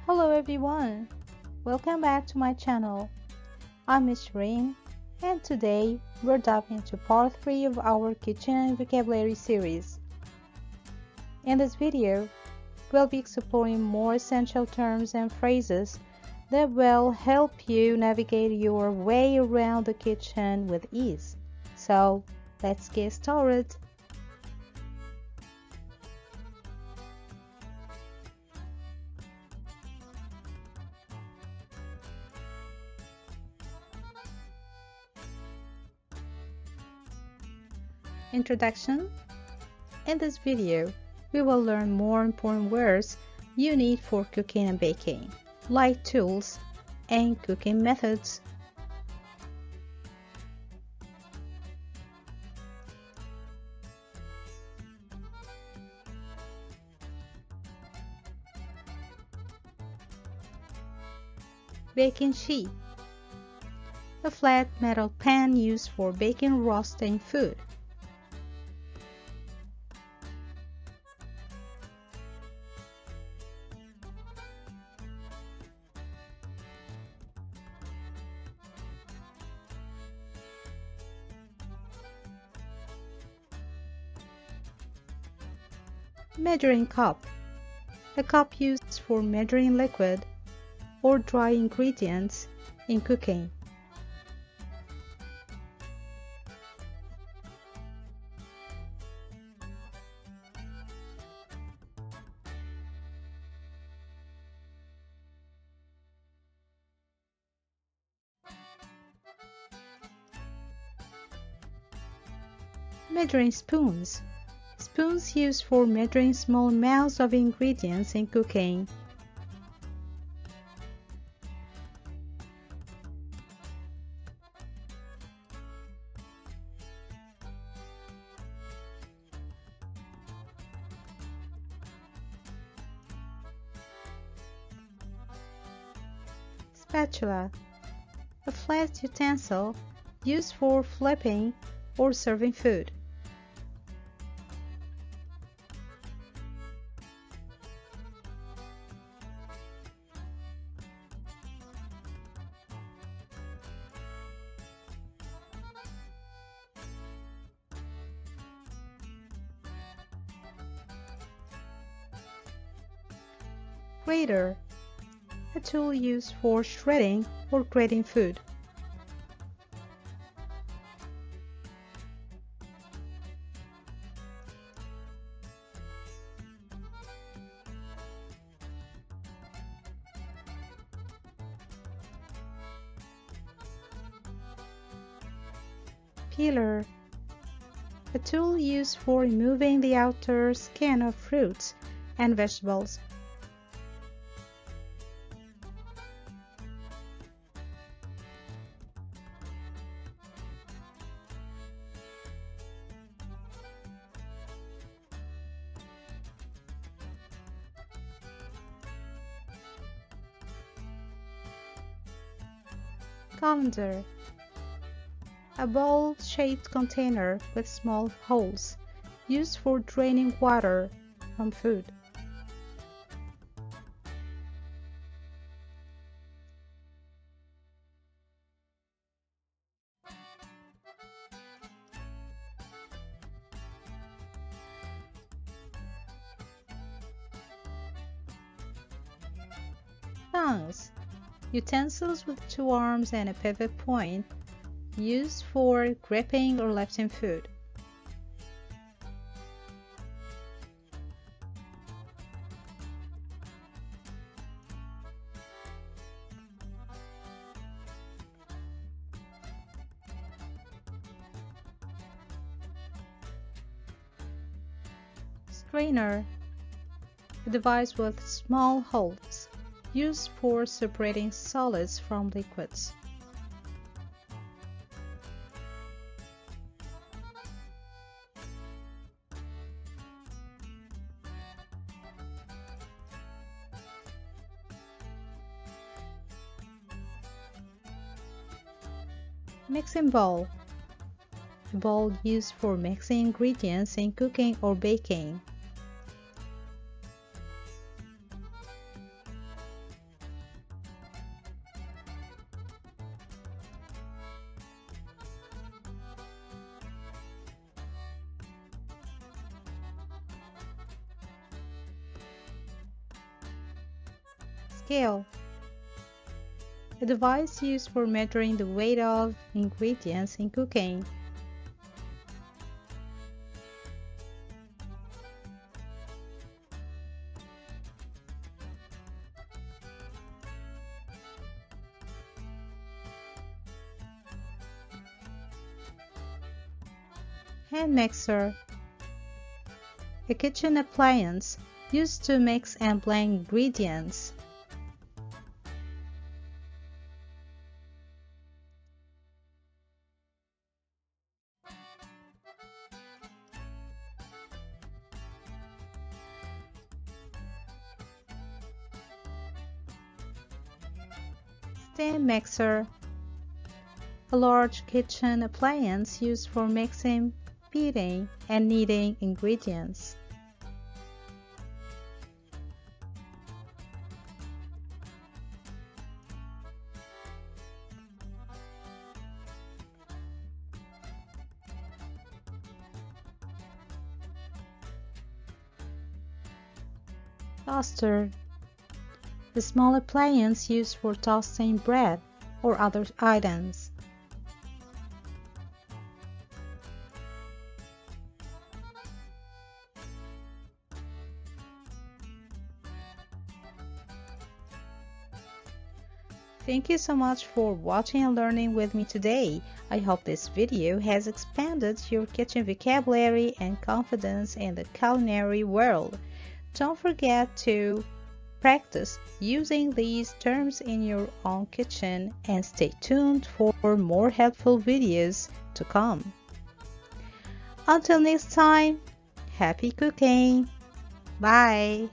Hello everyone, welcome back to my channel. I'm Ms. Sheerin, and today we're diving into part 3 of our kitchen and vocabulary series. In this video, we'll be exploring more essential terms and phrases that will help you navigate your way around the kitchen with ease. So, let's get started. Introduction. In this video, we will learn more important words you need for cooking and baking, like tools and cooking methods. Baking sheet. A flat metal pan used for baking roasting food. Measuring cup. A cup used for measuring liquid or dry ingredients in cooking. Measuring spoons. Spoons used for measuring small amounts of ingredients in cooking. Spatula. A flat utensil used for flipping or serving food. Grater. A tool used for shredding or grating food. Peeler. A tool used for removing the outer skin of fruits and vegetables. Colander. A bowl-shaped container with small holes, used for draining water from food. Tongs. Utensils with two arms and a pivot point, used for gripping or lifting food. Strainer. A device with small holes, used for separating solids from liquids. Mixing bowl. A bowl used for mixing ingredients in cooking or baking. scale, a device used for measuring the weight of ingredients in cooking. Hand mixer, a kitchen appliance used to mix and blend ingredients. Stand mixer, a large kitchen appliance used for mixing, beating, and kneading ingredients. Toaster, a small appliance used for toasting bread or other items. Thank you so much for watching and learning with me today. I hope this video has expanded your kitchen vocabulary and confidence in the culinary world. Don't forget to practice using these terms in your own kitchen and stay tuned for more helpful videos to come. Until next time, happy cooking! Bye!